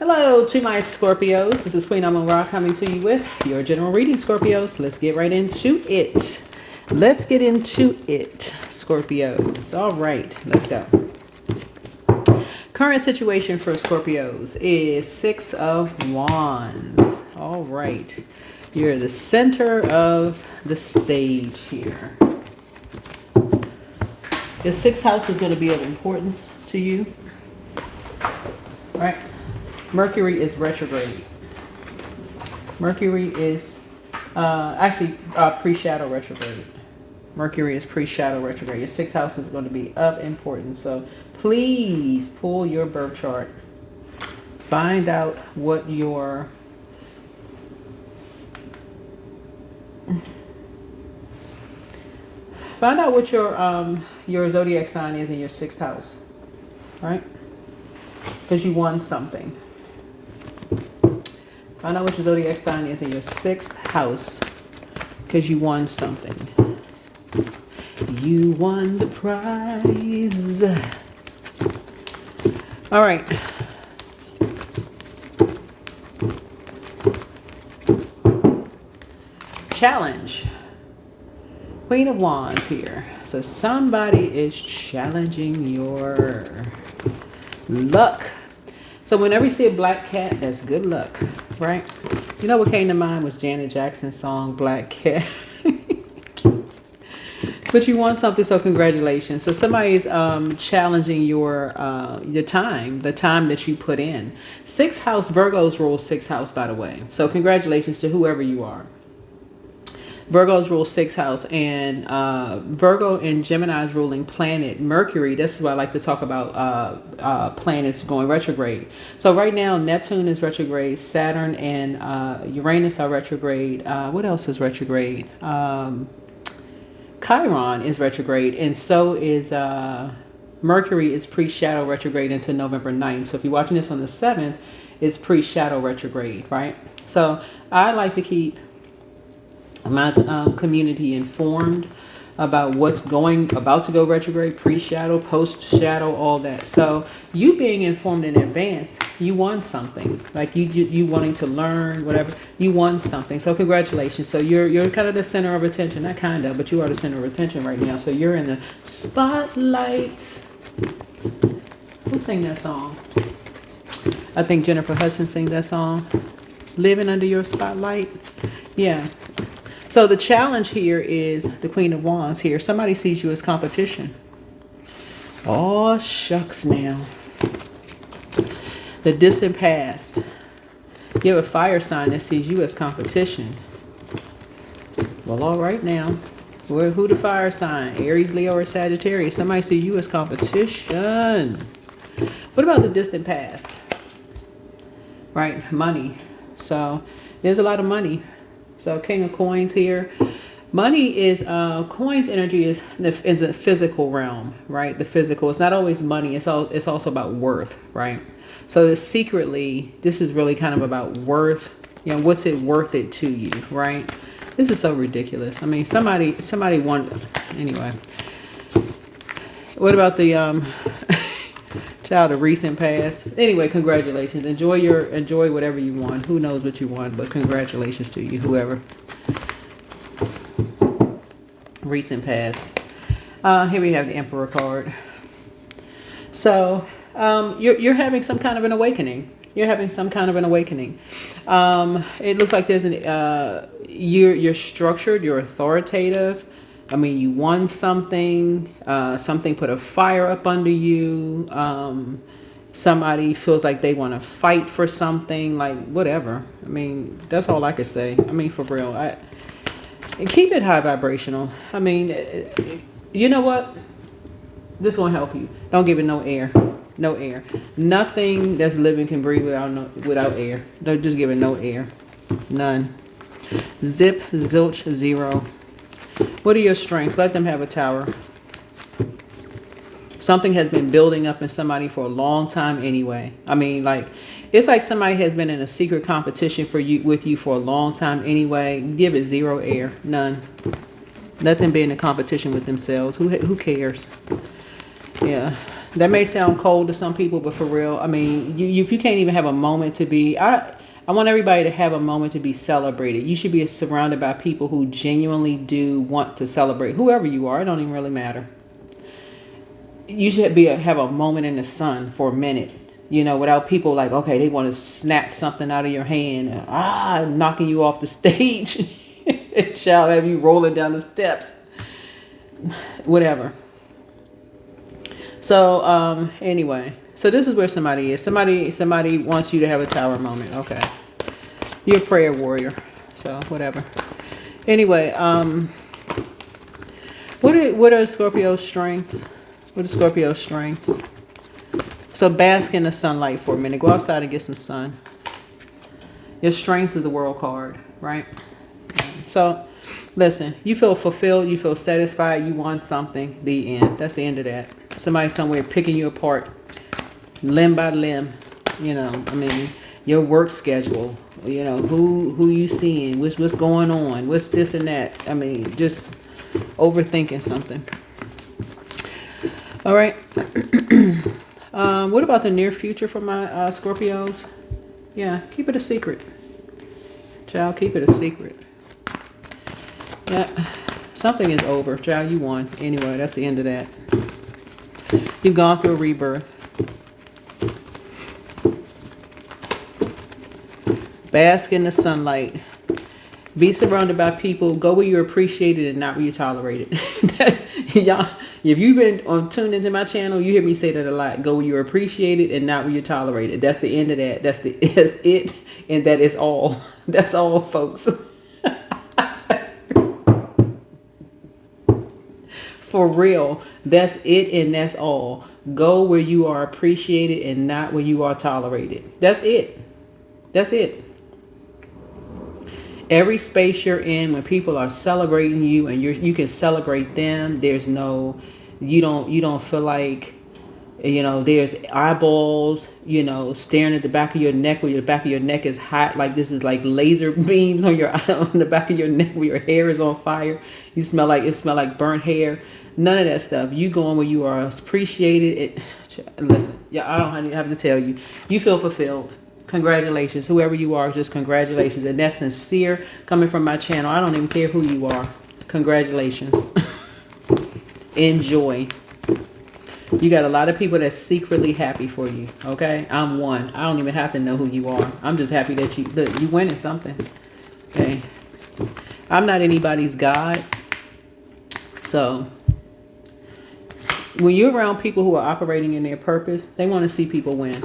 Hello to my Scorpios. This is Queen Amon-Ra coming to you with your general reading, Scorpios. Let's get right into it. Let's get into it, Scorpios. All right, let's go. Current situation for Scorpios is Six of Wands. All right. You're the center of the stage here. Your sixth house is going to be of importance to you. All right. Mercury is retrograde. Mercury is pre-shadow retrograde. Mercury is pre-shadow retrograde. Your sixth house is going to be of importance. So please pull your birth chart. Find out what your zodiac sign is in your sixth house. Right? Because you won something. Find out what your zodiac sign is in your sixth house. Because you won something. You won the prize. All right. Challenge. Queen of Wands here. So somebody is challenging your luck. So whenever you see a black cat, that's good luck, right? You know what came to mind was Janet Jackson's song, Black Cat. But you want something, so congratulations. So somebody's challenging your the time that you put in. Sixth house, Virgos rule sixth house, by the way. So congratulations to whoever you are. Virgos rule sixth house, and Virgo and Gemini's ruling planet Mercury. This is why I like to talk about planets going retrograde. So right now, Neptune is retrograde, Saturn and Uranus are retrograde. What else is retrograde? Chiron is retrograde, and so is Mercury is pre-shadow retrograde into November 9th. So if you're watching this on the 7th, it's pre-shadow retrograde, right? So I like to keep my community informed about what's about to go retrograde, pre-shadow, post-shadow, all that. So you being informed in advance, you won something. Like you wanting to learn, whatever, you won something. So congratulations. So you're kind of the center of attention. Not kind of, but you are the center of attention right now. So you're in the spotlight. Who sang that song? I think Jennifer Hudson sang that song. Living Under Your Spotlight. Yeah. So the challenge here is the Queen of Wands here. Somebody sees you as competition. Oh, shucks now. The distant past. You have a fire sign that sees you as competition. Well, all right now. Who the fire sign? Aries, Leo, or Sagittarius? Somebody sees you as competition. What about the distant past? Right, money. So there's a lot of money. So King of Coins here. Money is, coins energy is a physical realm, right? The physical. It's not always money. It's also about worth, right? So secretly, this is really kind of about worth. You know, what's it worth it to you, right? This is so ridiculous. I mean, somebody won. Anyway. What about the child of recent past? Anyway, congratulations. Enjoy whatever you want. Who knows what you want, but congratulations to you, whoever. Recent past. Here we have the Emperor card. So you're having some kind of an awakening. You're having some kind of an awakening. It looks like there's you're structured, you're authoritative. I mean, you won something, something put a fire up under you. Somebody feels like they want to fight for something, like whatever. I mean, that's all I could say. I mean, for real, keep it high vibrational. I mean, you know what? This won't help you. Don't give it no air. No air. Nothing that's living can breathe without air. Don't just give it no air. None. Zip, zilch, zero. What are your strengths? Let them have a tower. Something has been building up in somebody for a long time anyway. I mean, like, it's like somebody has been in a secret competition with you for a long time anyway. Give it zero air. None. Let them be in a competition with themselves. Who cares? Yeah. That may sound cold to some people, but for real, I mean, if you can't even have a moment to be, I want everybody to have a moment to be celebrated. You should be surrounded by people who genuinely do want to celebrate, whoever you are. It don't even really matter. You should have a moment in the sun for a minute, without people like, okay, they want to snatch something out of your hand, knocking you off the stage, shall have you rolling down the steps, whatever. So anyway, so this is where somebody is. Somebody wants you to have a tower moment. Okay, you're a prayer warrior, so whatever. Anyway, what are Scorpio's strengths? What are Scorpio's strengths? So bask in the sunlight for a minute. Go outside and get some sun. Your strengths is the world card, right? So listen, you feel fulfilled, you feel satisfied, you want something, the end. That's the end of that. Somebody somewhere picking you apart, limb by limb, your work schedule, who you seeing, what's going on, what's this and that. Just overthinking something. All right. What about the near future for my Scorpios? Yeah, keep it a secret. Child, keep it a secret. Yeah, something is over. Child, you won. Anyway, that's the end of that. You've gone through a rebirth. Bask in the sunlight. Be surrounded by people. Go where you're appreciated and not where you're tolerated. Y'all, if you've been tuned into my channel, you hear me say that a lot. Go where you're appreciated and not where you're tolerated. That's the end of that. That's it. And that is all. That's all, folks. For real, that's it and that's all. Go where you are appreciated and not where you are tolerated. That's it. That's it. Every space you're in, when people are celebrating you and you can celebrate them, there's no, you don't feel like, there's eyeballs, staring at the back of your neck where the back of your neck is hot. Like this is like laser beams on the back of your neck where your hair is on fire. It smell like burnt hair. None of that stuff. You going where you are appreciated. Listen, I don't have to tell you. You feel fulfilled. Congratulations. Whoever you are, just congratulations. And that's sincere coming from my channel. I don't even care who you are. Congratulations. Enjoy. You got a lot of people that's secretly happy for you. Okay? I'm one. I don't even have to know who you are. I'm just happy that you winning something. Okay? I'm not anybody's God. So when you're around people who are operating in their purpose, they want to see people win.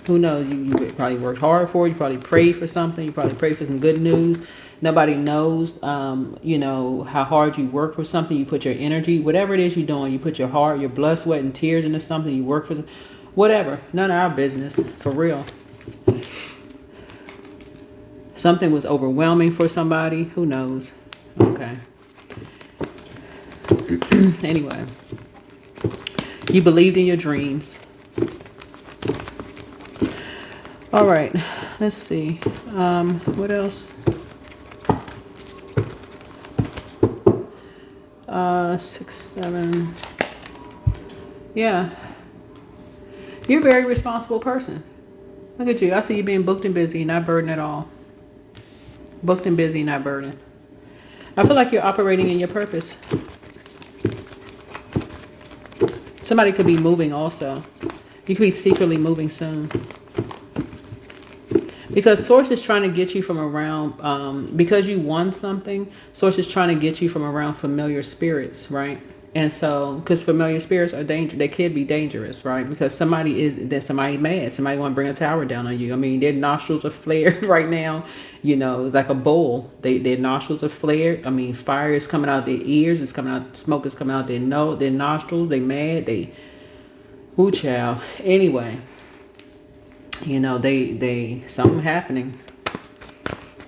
Who knows? You probably worked hard for it. You probably prayed for something. You probably prayed for some good news. Nobody knows, how hard you work for something. You put your energy, whatever it is you're doing, you put your heart, your blood, sweat, and tears into something. You work for whatever. None of our business, for real. Something was overwhelming for somebody. Who knows? Okay. Anyway, you believed in your dreams. All right, let's see. What else? 6, 7. Yeah. You're a very responsible person. Look at you. I see you being booked and busy, not burdened at all. Booked and busy, not burdened. I feel like you're operating in your purpose. Somebody could be moving also. You could be secretly moving soon. Because Source is trying to get you from around, because you won something, Source is trying to get you from around familiar spirits, right? And so, because familiar spirits are dangerous, they could be dangerous, right? Because somebody mad, somebody want to bring a tower down on you. Their nostrils are flared right now, like a bull. Their nostrils are flared. Fire is coming out their ears, it's coming out, smoke is coming out their nostrils. They mad, ooh, child. Anyway. They something happening.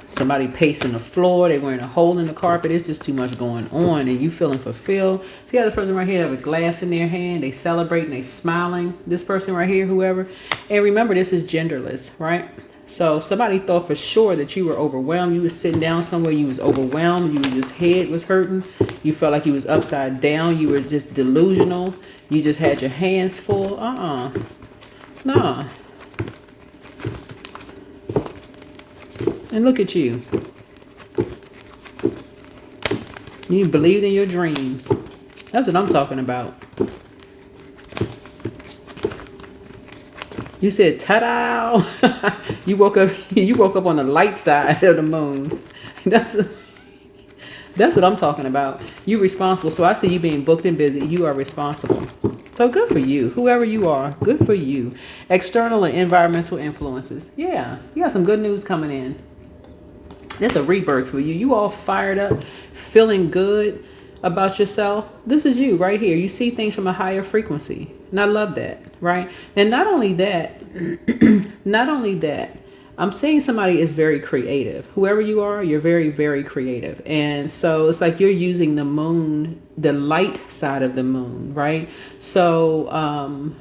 Somebody pacing the floor. They wearing a hole in the carpet. It's just too much going on, and you feeling fulfilled. See how this person right here have a glass in their hand. They celebrating. They smiling. This person right here, whoever. And remember, this is genderless, right? So somebody thought for sure that you were overwhelmed. You was sitting down somewhere, you was overwhelmed, you was just head was hurting, you felt like you was upside down, you were just delusional, you just had your hands full. Nah. And look at you. You believed in your dreams. That's what I'm talking about. You said, ta-da! You woke up. You woke up on the light side of the moon. That's what I'm talking about. You responsible. So I see you being booked and busy. You are responsible. So good for you. Whoever you are, good for you. External and environmental influences. Yeah, you got some good news coming in. There's a rebirth for you. You all fired up, feeling good about yourself. This is you right here. You see things from a higher frequency. And I love that, right? And not only that, I'm seeing somebody is very creative. Whoever you are, you're very, very creative. And so it's like you're using the moon, the light side of the moon, right? So,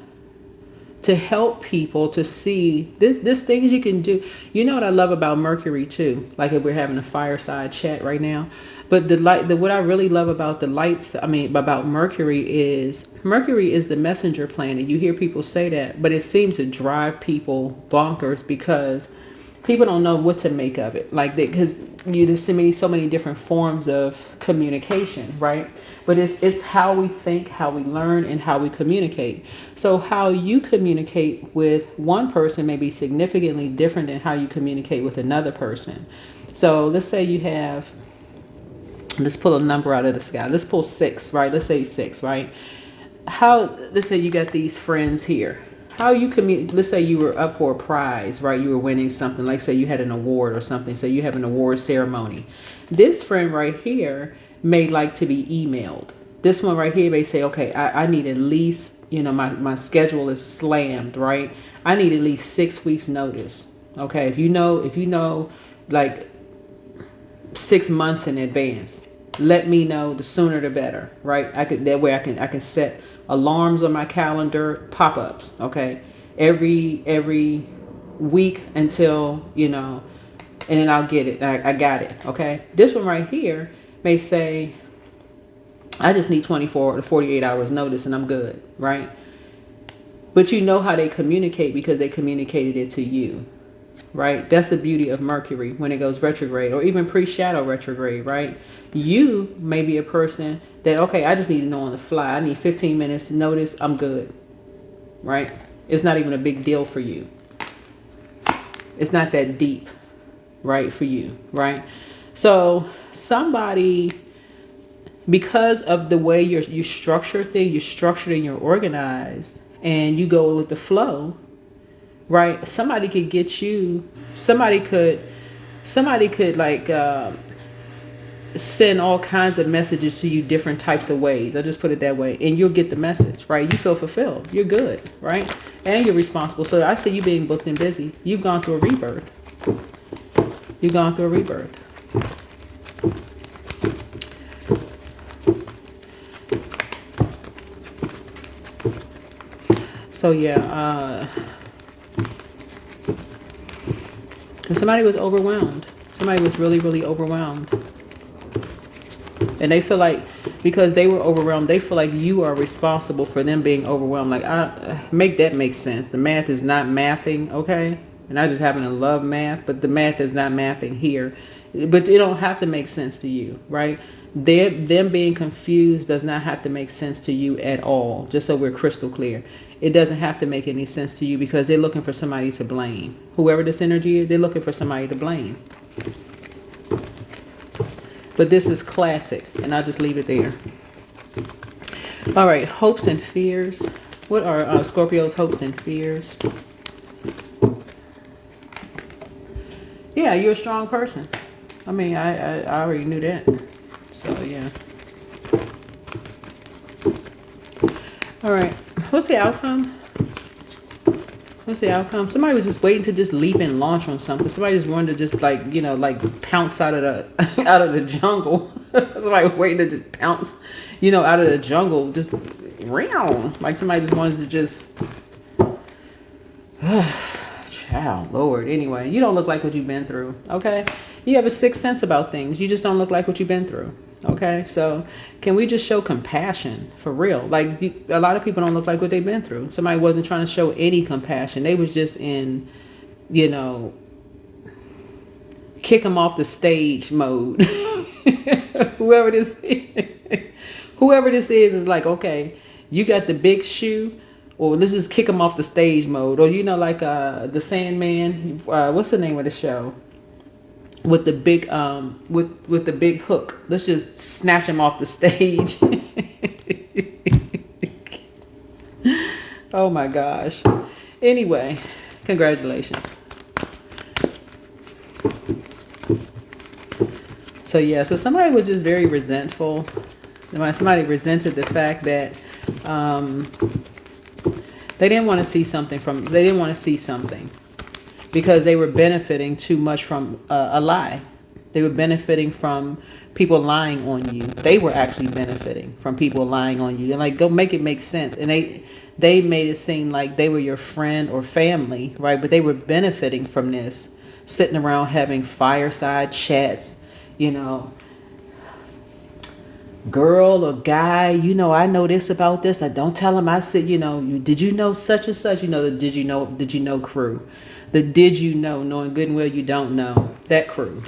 to help people to see this things you can do. You know what I love about Mercury too? Like if we're having a fireside chat right now. But what I really love about about Mercury is the messenger planet. You hear people say that, but it seems to drive people bonkers because people don't know what to make of it. Like because there's so many different forms of communication, right? But it's how we think, how we learn, and how we communicate. So how you communicate with one person may be significantly different than how you communicate with another person. So let's say you have, let's pull a number out of the sky. Let's pull 6, right? Let's say 6, right? Let's say you got these friends here. How you let's say you were up for a prize, right? You were winning something. Like say you had an award or something. So you have an award ceremony. This friend right here may like to be emailed. This one right here may say, okay, I need at least, my schedule is slammed, right? I need at least 6 weeks notice. Okay. If you know, like 6 months in advance, let me know. The sooner the better, right? That way I can set alarms on my calendar, pop-ups, okay, every week until and then I'll get it. I got it, okay. This one right here may say, I just need 24 to 48 hours notice and I'm good, right? But you know how they communicate because they communicated it to you, right? That's the beauty of Mercury when it goes retrograde or even pre-shadow retrograde, right? You may be a person that, okay, I just need to know on the fly. I need 15 minutes notice. I'm good, right? It's not even a big deal for you. It's not that deep, right, for you, right? So somebody, because of the way you structure things, you're structured and you're organized and you go with the flow, right? Somebody could get you, somebody could like send all kinds of messages to you different types of ways. I just put it that way. And you'll get the message, right? You feel fulfilled. You're good, right? And you're responsible. So I see you being booked and busy. You've gone through a rebirth. You've gone through a rebirth. So yeah, somebody was overwhelmed. Somebody was really, really overwhelmed. And they feel like, because they were overwhelmed, they feel like you are responsible for them being overwhelmed. Like, make that make sense. The math is not mathing, okay? And I just happen to love math, but the math is not mathing here. But it don't have to make sense to you, right? Them being confused does not have to make sense to you at all, just so we're crystal clear. It doesn't have to make any sense to you because they're looking for somebody to blame. Whoever this energy is, they're looking for somebody to blame. But this is classic, and I'll just leave it there. All right, hopes and fears. What are Scorpio's hopes and fears? Yeah, you're a strong person. I mean, I already knew that. So, yeah. All right, what's the outcome? What's the outcome? Somebody was just waiting to just leap and launch on something. Somebody just wanted to just like pounce out of the jungle. Somebody waiting to just pounce, out of the jungle, just round. Like somebody just wanted to just, wow, Lord. Anyway, you don't look like what you've been through. Okay. You have a sixth sense about things. You just don't look like what you've been through. Okay. So can we just show compassion for real? Like a lot of people don't look like what they've been through. Somebody wasn't trying to show any compassion. They was just in, you know, kick them off the stage mode. whoever this whoever this is like, okay, you got the big shoe, or let's just kick them off the stage mode. Or, you know, like the Sandman, what's the name of the show with the big with the big hook? Let's just snatch him off the stage. Oh my gosh. Anyway, congratulations. So yeah, so somebody was just very resentful. Somebody resented the fact that they didn't want to see something because they were benefiting too much from a lie. They were benefiting from people lying on you. They were actually benefiting from people lying on you. And like, go make it make sense. And they made it seem like they were your friend or family, right? But they were benefiting from this, sitting around having fireside chats, you know, girl or guy, you know, I know this about this. I don't tell him. I said, you know, did you know such and such? You know, the did you know crew, the did you know, knowing good and well you don't know, that crew,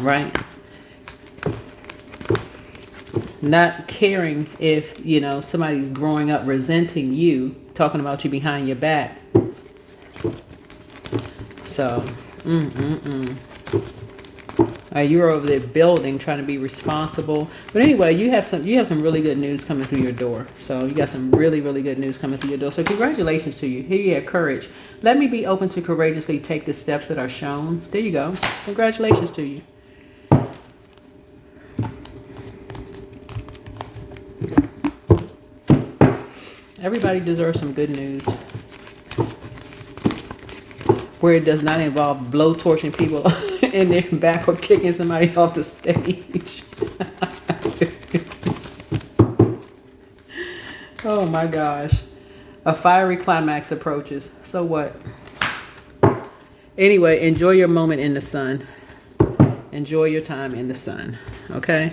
right? Not caring if, you know, somebody's growing up resenting you, talking about you behind your back. So, you're over there building, trying to be responsible. But anyway, you have some really good news coming through your door. So you got some really, really good news coming through your door. So congratulations to you. Here you have courage. Let me be open to courageously take the steps that are shown. There you go. Congratulations to you. Everybody deserves some good news where it does not involve blowtorching people in their back or kicking somebody off the stage. Oh my gosh. A fiery climax approaches. So what? Anyway, enjoy your moment in the sun. Enjoy your time in the sun. Okay?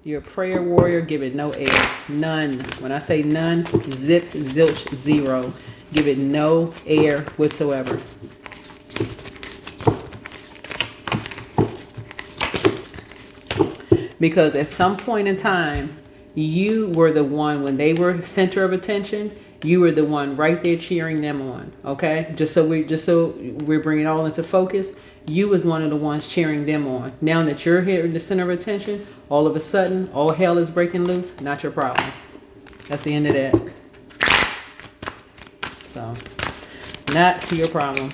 You're a prayer warrior. Give it no air. None. When I say none, zip, zilch, zero. Give it no air whatsoever. Because at some point in time, you were the one, when they were center of attention, you were the one right there cheering them on. Okay? Just so we're bringing it all into focus. You was one of the ones cheering them on. Now that you're here in the center of attention, all of a sudden, all hell is breaking loose. Not your problem. That's the end of that. So, not your problem.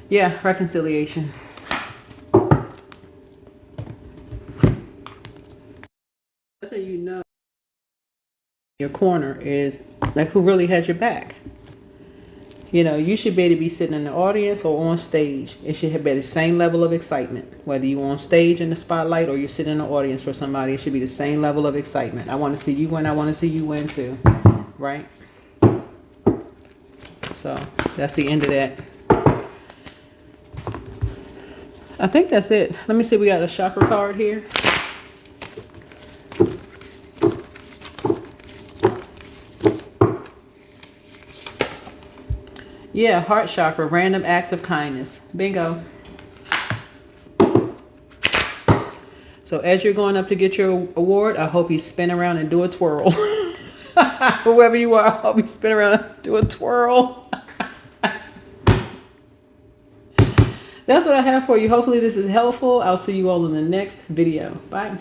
Yeah, reconciliation. So you know your corner is like who really has your back. You know, you should be able to be sitting in the audience or on stage. It should be the same level of excitement. Whether you're on stage in the spotlight or you're sitting in the audience for somebody, it should be the same level of excitement. I want to see you win. I want to see you win too. Right? So that's the end of that. I think that's it. Let me see. We got a chakra card here. Yeah, heart chakra, random acts of kindness. Bingo. So as you're going up to get your award, I hope you spin around and do a twirl. Whoever you are, I hope you spin around and do a twirl. That's what I have for you. Hopefully this is helpful. I'll see you all in the next video. Bye.